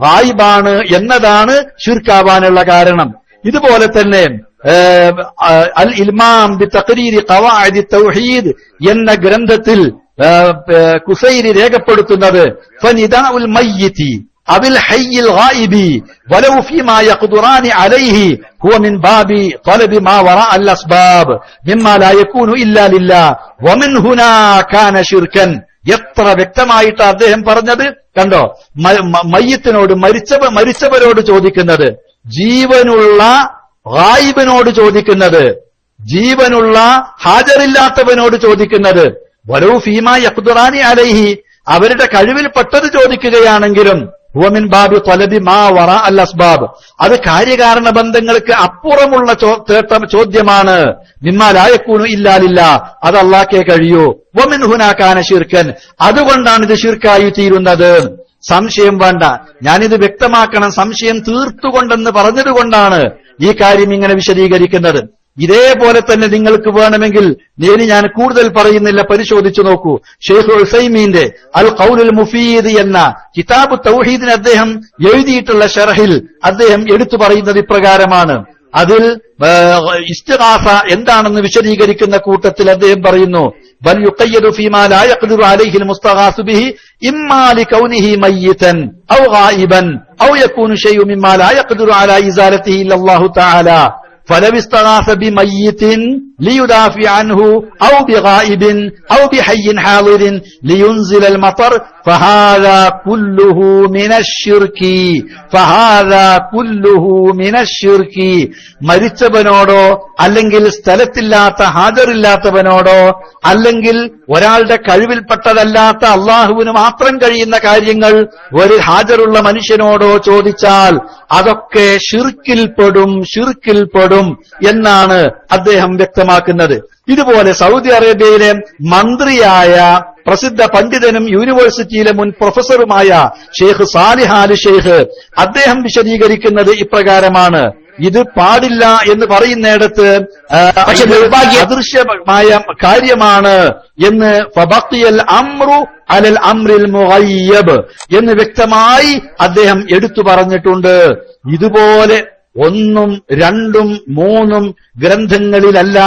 ഗായിബാണ് എന്നതാണ് ശിർക്കാവാനുള്ള കാരണം. ഇതുപോലെ തന്നെ അൽ ഇൽമാം ബി തഖരീരി ഖവാഇദി തൗഹീദ് എന്ന ഗ്രന്ഥത്തിൽ കുസൈരി രേഖപ്പെടുത്തുന്നത് ഫനിദാഉൽ മയ്യിതി അബിൽ ഹയ്യിൽ ഗായിബി വലൗ ഫീമാ യഖ്ദുറാനി അലൈഹി ഹുവ മിൻ ബാബി ത്വലബി മാ വറാഅൽ അസ്ബാബ് മിമ്മാ ലാ യകൂനു ഇല്ലാ ലില്ലാഹ് വമിൻ ഹുനാ കാന ശിർക്കൻ. എത്ര വ്യക്തമായിട്ട് അദ്ദേഹം പറഞ്ഞത് കണ്ടോ. മയ്യത്തിനോട്, മരിച്ചവരോട് ചോദിക്കുന്നത്, ജീവനുള്ള ഗായിബിനോട് ചോദിക്കുന്നത്, ജീവനുള്ള ഹാജറില്ലാത്തവനോട് ചോദിക്കുന്നത്, വലൗ ഫീമാ യഖ്ദുറാനി അലൈഹി അവരുടെ കഴിവിൽപ്പെട്ടത് ചോദിക്കുകയാണെങ്കിലും ഹുവമിൻ ബാബി ത്വലബി മാ വറാഅൽ അസ്ബാബ് അത് കാര്യകാരണ ബന്ധങ്ങൾക്ക് അപ്പുറമുള്ള ചോദ്യമാണ്. മിമ്മാ ലാ യകൂനു ഇല്ലാ ലില്ലാഹ് അത് അല്ലാഹ്ക്കേ കഴിയൂ. വമിൻ ഹുനാ കാന ശിർക്കൻ അതുകൊണ്ടാണ് ഇത് ശിർക്കായി തീരുന്നത്. സംശയം വേണ്ട, ഞാനിത് വ്യക്തമാക്കണം, സംശയം തീർത്തുകൊണ്ടെന്ന് പറഞ്ഞതുകൊണ്ടാണ് ഈ കാര്യം ഇങ്ങനെ വിശദീകരിക്കുന്നത്. ഇതേപോലെ തന്നെ നിങ്ങൾക്ക് വേണമെങ്കിൽ ഞാൻ കൂടുതൽ പറയുന്നില്ല, പരിശോധിച്ചു നോക്കൂ. ഷെയ്ഖ് ഉസൈമീന്റെ അൽ ഖൗലുൽ മുഫീദ് എന്ന കിതാബ് തൗഹീദിന് അദ്ദേഹം എഴുതിയിട്ടുള്ള ഷർഹിൽ അദ്ദേഹം എടുത്തു പറയുന്നത് ഇപ്രകാരമാണ്. അതിൽ ഇസ്തിഗാസ എന്താണെന്ന് വിശദീകരിക്കുന്ന കൂട്ടത്തിൽ അദ്ദേഹം പറയുന്നു, ബൽ യുഖയ്യദു ഫീമാ ലാ യഖ്ദിറു അലൈഹി അൽ മുസ്തഗാസു ബിഹി ഇമ്മാ ലികൗനിഹി മയ്യിതൻ ഔ ഗായിബൻ ഔ യകൂനു ശൈഉൻ മിമ്മാ ലാ യഖ്ദിറു അലാ ഇസാലതിഹി ഇല്ലല്ലാഹു തആല فلو استغاث بميت ليدافع عنه أو بغائب أو بحي حاضر لينزل المطر فهذا كله من الشرك മരിച്ചവനോടോ അല്ലെങ്കിൽ സ്ഥലത്തില്ലാത്ത ഹാജറില്ലാത്തവനോടോ അല്ലെങ്കിൽ ഒരാളുടെ കഴിവിൽപ്പെട്ടതല്ലാത്ത അള്ളാഹുവിന് മാത്രം കഴിയുന്ന കാര്യങ്ങൾ ഒരു ഹാജറുള്ള മനുഷ്യനോടോ ചോദിച്ചാൽ അതൊക്കെ ഷിർക്കിൽപ്പെടും എന്നാണ് അദ്ദേഹം വ്യക്തമാക്കുന്നത്. ഇതുപോലെ സൗദി അറേബ്യയിലെ മന്ത്രിയായ പ്രസിദ്ധ പണ്ഡിതനും യൂണിവേഴ്സിറ്റിയിലെ മുൻ പ്രൊഫസറുമായ ഷെയ്ഖ് സാലിഹ് ആൽ ഷെയ്ഖ് അദ്ദേഹം വിശദീകരിക്കുന്നത് ഇപ്രകാരമാണ്. ഇത് പാടില്ല എന്ന് പറയുന്നിടത്ത് അദൃശ്യമായ കാര്യമാണ് എന്ന് ഫബഖിയൽ അംറു അലൽ അംറിൽ മുഗയ്യബ് എന്ന് വ്യക്തമായി അദ്ദേഹം എടുത്തു പറഞ്ഞിട്ടുണ്ട്. ഇതുപോലെ 1, 2, 3 ഗ്രന്ഥങ്ങളിലല്ല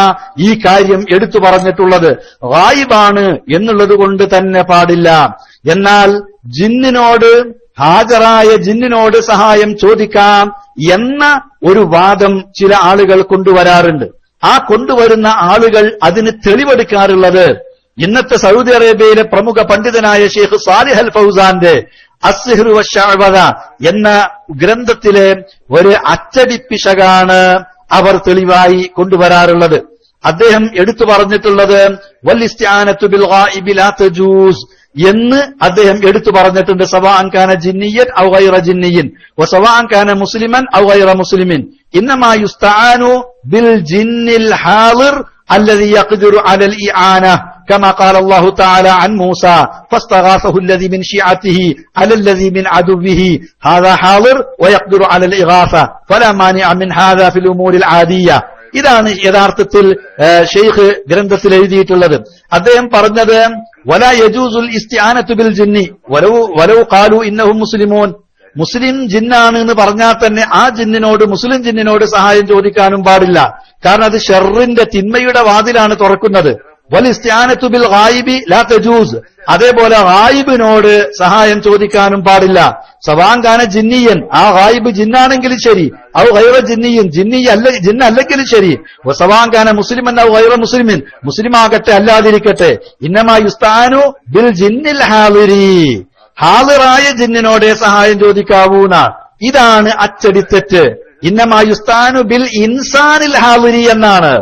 ഈ കാര്യം എടുത്തു പറഞ്ഞിട്ടുള്ളത്. ഗായിബാണ് എന്നുള്ളത് കൊണ്ട് തന്നെ പാടില്ല. എന്നാൽ ജിന്നിനോട്, ഹാജറായ ജിന്നിനോട് സഹായം ചോദിക്കാം എന്ന ഒരു വാദം ചില ആളുകൾ കൊണ്ടുവരാറുണ്ട്. ആ കൊണ്ടുവരുന്ന ആളുകൾ അതിന് തെളിവെടുക്കാറുള്ളത് ഇന്നത്തെ സൗദി അറേബ്യയിലെ പ്രമുഖ പണ്ഡിതനായ ഷെയ്ഖ് സാലിഹ് അൽ ഫൗസാന്റെ അസ്സിഹ്റു വശഅവദ എന്ന ഗ്രന്ഥത്തിലെ ഒരു അച്ചടിപ്പിശകാണ് അവർ തെളിവായി കൊണ്ടുവരാറുള്ളത്. അദ്ദേഹം എടുത്തു പറഞ്ഞിട്ടുള്ളത് വൽ ഇസ്തിആനത്തു ബിൽ ഗായിബി ലാ തജൂസ് എന്ന് അദ്ദേഹം എടുത്തു പറഞ്ഞിട്ടുണ്ട്. സവാഅൻ കാന ജിന്നിയൻ ഔ ഗൈറ ജിന്നിയിൻ വസവാഅൻ കാന മുസ്ലിമൻ ഔ ഗൈറ മുസ്ലിമിൻ ഇന്നമാ യുസ്തആനു ബിൽ ജിന്നിൽ ഹാളിർ الذي يقدر على الإعانة كما قال الله تعالى عن موسى فاستغاثه الذي من شيعته على الذي من عدوه هذا حاضر ويقدر على الإغاثة فلا مانع من هذا في الأمور العادية. ഇതാണ് യഥാർത്ഥത്തിൽ ഷെയ്ഖ് ഗ്രന്ഥത്തിൽ എഴുതിയിട്ടുള്ളത്. അദ്ദേഹം പറഞ്ഞത് വലാ യജൂസുൽ ഇസ്തിആനത്തു ബിൽ ജിന്നി വലൗ ഖാലു ഇന്നഹും മുസ്ലിമൂൻ. മുസ്ലിം ജിന്നാണ് എന്ന് പറഞ്ഞാൽ തന്നെ ആ ജിന്നിനോട്, മുസ്ലിം ജിന്നിനോട് സഹായം ചോദിക്കാനും പാടില്ല. കാരണം അത് ഷർറിന്റെ, തിന്മയുടെ വാതിലാണ് തുറക്കുന്നത്. വൽ ഇസ്തിആനത്തു ബിൽ ഗായിബി ലാ തജൂസ്. അതേപോലെ ഗായിബിനോട് സഹായം ചോദിക്കാനും പാടില്ല. സവാങ്കാന ജിന്നിയൻ, ആ ഗായിബ് ജിന്നാണെങ്കിലും ശരി, ഔ ഗൈറ ജിന്നിയൻ, ജിന്നല്ലെങ്കിലും ശരി, സവാങ്കാന മുസ്ലിമൻ ഔ ഗൈറ മുസ്ലിമിൻ, മുസ്ലിമാകട്ടെ അല്ലാതിരിക്കട്ടെ, ഇന്നമാ യുസ്തആനു ബിൽ ജിന്നിൽ ഹാളിരി, ഹാളിറായ ജിന്നിനോടെ സഹായം ചോദിക്കാവൂന്നാണ്. ഇതാണ് അച്ചടിത്തെറ്റ്. ഇന്നമായുസ്താനു ബിൽ ഇൻസാനിൽ ഹാളിരി എന്നാണ്.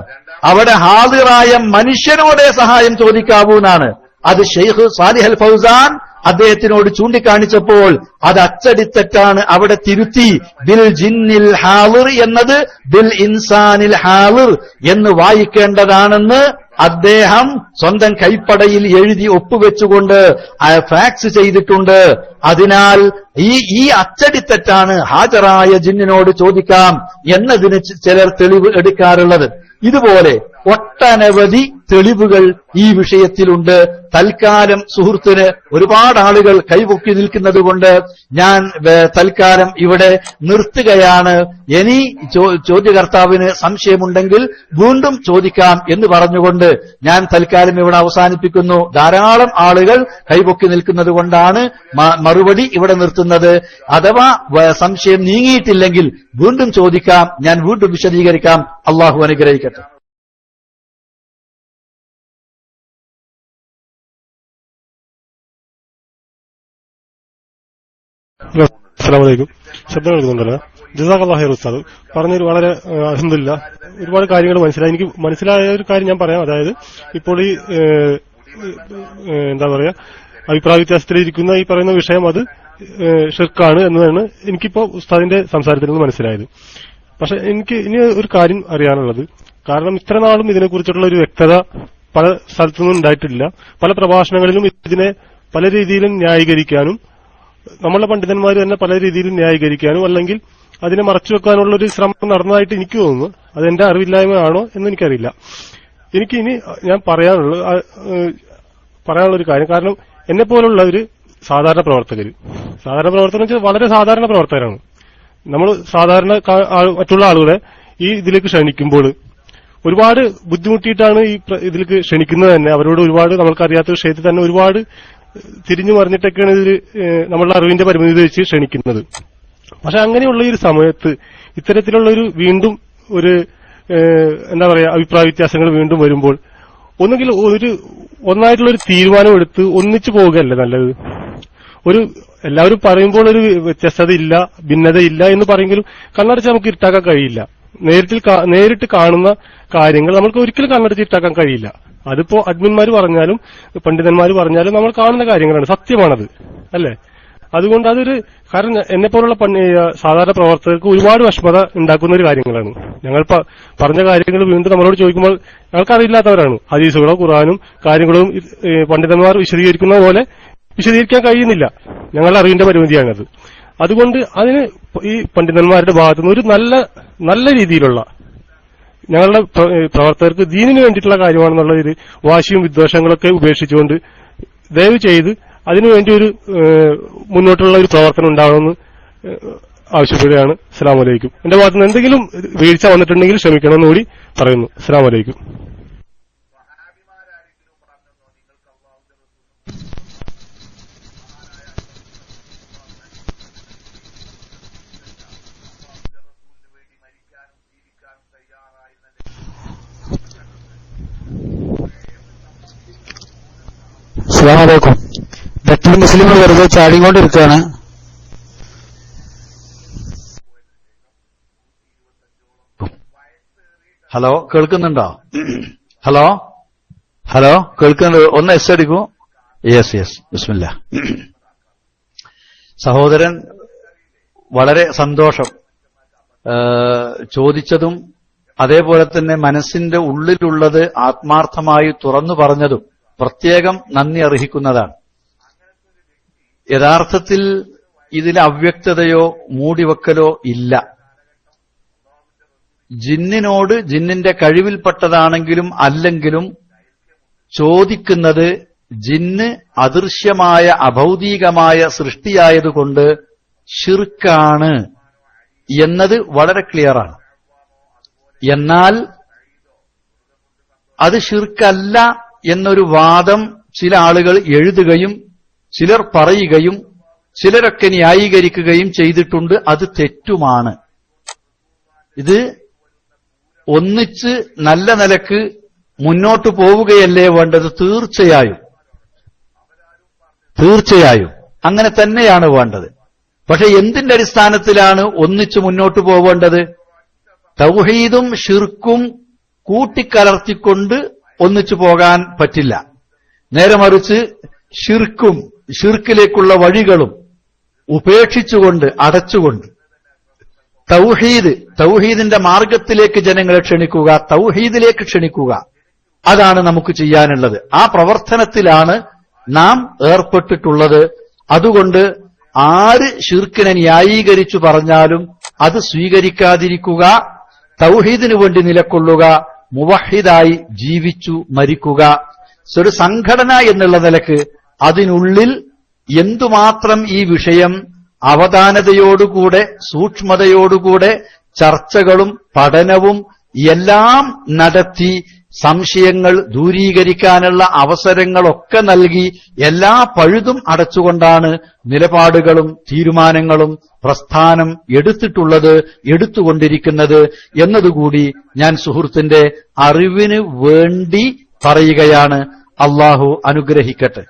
അവിടെ ഹാളിറായ മനുഷ്യനോടെ സഹായം ചോദിക്കാവൂന്നാണ്. അത് ഷെയ്ഖ് സാലിഹ് അൽ ഫൗസാൻ അദ്ദേഹത്തിനോട് ചൂണ്ടിക്കാണിച്ചപ്പോൾ അത് അച്ചടിത്തെറ്റാണ്. അവിടെ തിരുത്തി ബിൽ ജിന്നിൽ ഹാളിർ എന്നത് ബിൽ ഇൻസാനിൽ ഹാളിർ എന്ന് വായിക്കേണ്ടതാണെന്ന് അദ്ദേഹം സ്വന്തം കൈപ്പടയിൽ എഴുതി ഒപ്പുവെച്ചുകൊണ്ട് ഫാക്സ് ചെയ്തിട്ടുണ്ട്. അതിനാൽ ഈ അച്ചടിത്തെറ്റാണ് ഹാജരായ ജിന്നിനോട് ചോദിക്കാം എന്നതിന് ചിലർ തെളിവ് എടുക്കാറുള്ളത്. ഇതുപോലെ ഒട്ടനവധി തെളിവുകൾ ഈ വിഷയത്തിലുണ്ട്. തൽക്കാലം സുഹൃത്തിന് ഒരുപാട് ആളുകൾ കൈപൊക്കി നിൽക്കുന്നത് കൊണ്ട് ഞാൻ തൽക്കാലം ഇവിടെ നിർത്തുകയാണ്. ഇനി ചോദ്യകർത്താവിന് സംശയമുണ്ടെങ്കിൽ വീണ്ടും ചോദിക്കാം എന്ന് പറഞ്ഞുകൊണ്ട് ഞാൻ തൽക്കാലം ഇവിടെ അവസാനിപ്പിക്കുന്നു. ധാരാളം ആളുകൾ കൈപൊക്കി നിൽക്കുന്നത് കൊണ്ടാണ് മറുപടി ഇവിടെ നിർത്തുന്നത്. അഥവാ സംശയം നീങ്ങിയിട്ടില്ലെങ്കിൽ വീണ്ടും ചോദിക്കാം, ഞാൻ വീണ്ടും വിശദീകരിക്കാം. അള്ളാഹു അനുഗ്രഹിക്കട്ടെ. അസ്സലാമലൈക്കും. ശബ്ദം കേൾക്കുന്നുണ്ടല്ലോ. ജസാഖല്ലാഹു ഖൈർ ഉസ്താദ് പറഞ്ഞൊരു വളരെ അൽഹംദുലില്ലാഹ് ഒരുപാട് കാര്യങ്ങൾ മനസ്സിലായി. എനിക്ക് മനസ്സിലായ ഒരു കാര്യം ഞാൻ പറയാം. അതായത് ഇപ്പോൾ ഈ എന്താ പറയാ അഭിപ്രായ വ്യത്യാസത്തിലിരിക്കുന്ന ഈ പറയുന്ന വിഷയം അത് ഷിർക്കാണ് എന്നതാണ് എനിക്കിപ്പോ ഉസ്താദിന്റെ സംസാരത്തിൽ നിന്ന് മനസ്സിലായത്. പക്ഷെ എനിക്ക് ഇനി ഒരു കാര്യം അറിയാനുള്ളത്, കാരണം ഇത്ര നാളും ഇതിനെക്കുറിച്ചുള്ള ഒരു വ്യക്തത പല സ്ഥലത്തുനിന്നും ഉണ്ടായിട്ടില്ല. പല പ്രഭാഷണങ്ങളിലും ഇതിനെ പല രീതിയിലും ന്യായീകരിക്കാനും നമ്മളുടെ പണ്ഡിതന്മാർ തന്നെ പല രീതിയിലും ന്യായീകരിക്കാനും അല്ലെങ്കിൽ അതിനെ മറച്ചുവെക്കാനുള്ള ഒരു ശ്രമം നടന്നതായിട്ട് എനിക്ക് തോന്നുന്നു. അതെന്റെ അറിവില്ലായ്മയാണോ എന്ന് എനിക്കറിയില്ല. എനിക്ക് ഇനി ഞാൻ പറയാനുള്ള ഒരു കാര്യം, കാരണം എന്നെ പോലുള്ള ഒരു സാധാരണ പ്രവർത്തകർ വെച്ചാൽ വളരെ സാധാരണ പ്രവർത്തകരാണ്. നമ്മൾ സാധാരണ മറ്റുള്ള ആളുകളെ ഈ ഇതിലേക്ക് ക്ഷണിക്കുമ്പോൾ ഒരുപാട് ബുദ്ധിമുട്ടിയിട്ടാണ് ഈ ഇതിലേക്ക് ക്ഷണിക്കുന്നത് തന്നെ. അവരോട് ഒരുപാട് നമ്മൾക്കറിയാത്ത വിഷയത്തിൽ തന്നെ ഒരുപാട് തിരിഞ്ഞു മറിഞ്ഞിട്ടൊക്കെയാണ് ഇതിൽ നമ്മളുടെ അറിവിന്റെ പരിമിതി വെച്ച് ക്ഷണിക്കുന്നത്. പക്ഷെ അങ്ങനെയുള്ള ഒരു സമയത്ത് ഇത്തരത്തിലുള്ള ഒരു വീണ്ടും ഒരു എന്താ പറയാ അഭിപ്രായ വ്യത്യാസങ്ങൾ വീണ്ടും വരുമ്പോൾ ഒന്നുകിൽ ഒന്നായിട്ടുള്ള ഒരു തീരുമാനം എടുത്ത് ഒന്നിച്ചു പോകുകയല്ലേ നല്ലത്. എല്ലാവരും പറയുമ്പോൾ ഒരു വ്യത്യസ്തതയില്ല, ഭിന്നതയില്ല എന്ന് പറയുമെങ്കിലും കണ്ണടച്ച് നമുക്ക് ഇരുട്ടാക്കാൻ കഴിയില്ല. നേരിട്ട് കാണുന്ന കാര്യങ്ങൾ നമുക്ക് ഒരിക്കലും കണ്ണടച്ച് ഇരുട്ടാക്കാൻ കഴിയില്ല. അതിപ്പോ അഡ്മിന്മാർ പറഞ്ഞാലും പണ്ഡിതന്മാർ പറഞ്ഞാലും നമ്മൾ കാണുന്ന കാര്യങ്ങളാണ്, സത്യമാണത് അല്ലേ. അതുകൊണ്ട് അതൊരു കാരണം എന്നെപ്പോലുള്ള സാധാരണ പ്രവർത്തകർക്ക് ഒരുപാട് വിഷമത ഉണ്ടാക്കുന്ന ഒരു കാര്യങ്ങളാണ്. ഞങ്ങൾ പറഞ്ഞ കാര്യങ്ങൾ വീണ്ടും നമ്മളോട് ചോദിക്കുമ്പോൾ ഞങ്ങൾക്കറിയില്ലാത്തവരാണ്. ഹദീസുകളോ ഖുർആനും കാര്യങ്ങളും പണ്ഡിതന്മാർ വിശദീകരിക്കുന്ന പോലെ വിശദീകരിക്കാൻ കഴിയുന്നില്ല. ഞങ്ങളുടെ അറിവിന്റെ പരിമിതിയാണത്. അതുകൊണ്ട് അതിന് ഈ പണ്ഡിതന്മാരുടെ ഭാഗത്തുനിന്ന് ഒരു നല്ല രീതിയിലുള്ള ഞങ്ങളുടെ പ്രവർത്തകർക്ക് ദീനിന് വേണ്ടിയിട്ടുള്ള കാര്യമാണെന്നുള്ള ഒരു വാശിയും വിദ്വേഷങ്ങളൊക്കെ ഉപേക്ഷിച്ചുകൊണ്ട് ദയവ് ചെയ്ത് അതിനുവേണ്ടി ഒരു മുന്നോട്ടുള്ള ഒരു പ്രവർത്തനം ഉണ്ടാവണമെന്ന് ആവശ്യപ്പെടുകയാണ്. അസ്സലാമു അലൈക്കും. എന്റെ ഭാഗത്തുനിന്ന് എന്തെങ്കിലും വീഴ്ച വന്നിട്ടുണ്ടെങ്കിൽ ക്ഷമിക്കണമെന്ന് കൂടി പറയുന്നു. അസ്സലാമു അലൈക്കും. അസ്സലാമലൈക്കും. ബെറ്റിൽ മുസ്ലിങ്ങൾ വെറുതെ ചാടിക്കൊണ്ടിരിക്കുകയാണ്. ഹലോ, കേൾക്കുന്നുണ്ടോ? ഹലോ കേൾക്കുന്നുണ്ട്? ഒന്ന് എസ് അടിക്കൂ. യെസ് ബിസ്മില്ലാ. സഹോദരൻ വളരെ സന്തോഷം. ചോദിച്ചതും അതേപോലെ തന്നെ മനസ്സിന്റെ ഉള്ളിലുള്ളത് ആത്മാർത്ഥമായി തുറന്നു പറഞ്ഞതും പ്രത്യേകം നന്ദി അർഹിക്കുന്നതാണ്. യഥാർത്ഥത്തിൽ ഇതിൽ അവ്യക്തതയോ മൂടിവെക്കലോ ഇല്ല. ജിന്നിനോട് ജിന്നിന്റെ കഴിവിൽപ്പെട്ടതാണെങ്കിലും അല്ലെങ്കിലും ചോദിക്കുന്നത് ജിന്ന് അദൃശ്യമായ അഭൗതികമായ സൃഷ്ടിയായതുകൊണ്ട് ശിർക്കാണ് എന്നത് വളരെ ക്ലിയറാണ്. എന്നാൽ അത് ശിർക്കല്ല എന്നൊരു വാദം ചില ആളുകൾ എഴുതുകയും ചിലർ പറയുകയും ചിലരൊക്കെ ന്യായീകരിക്കുകയും ചെയ്തിട്ടുണ്ട്. അത് തെറ്റുമാണ്. ഇത് ഒന്നിച്ച് നല്ല നിലക്ക് മുന്നോട്ട് പോവുകയല്ലേ വേണ്ടത്? തീർച്ചയായും അങ്ങനെ തന്നെയാണ് വേണ്ടത്. പക്ഷെ എന്തിന്റെ അടിസ്ഥാനത്തിലാണ് ഒന്നിച്ചു മുന്നോട്ട് പോവേണ്ടത്? തൗഹീദും ഷിർക്കും കൂട്ടിക്കലർത്തിക്കൊണ്ട് ഒന്നിച്ചു പോകാൻ പറ്റില്ല. നേരെ മറിച്ച് ഷിർക്കിലേക്കുള്ള വഴികളും ഉപേക്ഷിച്ചുകൊണ്ട് അടച്ചുകൊണ്ട് തൗഹീദിന്റെ മാർഗത്തിലേക്ക് ജനങ്ങളെ ക്ഷണിക്കുക, തൗഹീദിലേക്ക് ക്ഷണിക്കുക, അതാണ് നമുക്ക് ചെയ്യാനുള്ളത്. ആ പ്രവർത്തനത്തിലാണ് നാം ഏർപ്പെട്ടിട്ടുള്ളത്. അതുകൊണ്ട് ആര് ഷിർക്കിനെ ന്യായീകരിച്ചു പറഞ്ഞാലും അത് സ്വീകരിക്കാതിരിക്കുക, തൗഹീദിനു വേണ്ടി നിലകൊള്ളുക, മുവഹിദായി ജീവിച്ചു മരിക്കുക. ഒരു സംഘടന എന്നുള്ള നിലക്ക് അതിനുള്ളിൽ എന്തുമാത്രം ഈ വിഷയം അവധാനതയോടുകൂടെ സൂക്ഷ്മതയോടുകൂടെ ചർച്ചകളും പഠനവും എല്ലാം നടത്തി സംശയങ്ങൾ ദൂരീകരിക്കാനുള്ള അവസരങ്ങളൊക്കെ നൽകി എല്ലാ പഴുതും അടച്ചുകൊണ്ടാണ് നിലപാടുകളും തീരുമാനങ്ങളും പ്രസ്ഥാനം എടുത്തിട്ടുള്ളത്, എടുത്തുകൊണ്ടിരിക്കുന്നത് എന്നതുകൂടി ഞാൻ സുഹൃത്തിന്റെ അറിവിന് വേണ്ടി പറയുകയാണ്. അള്ളാഹു അനുഗ്രഹിക്കട്ടെ.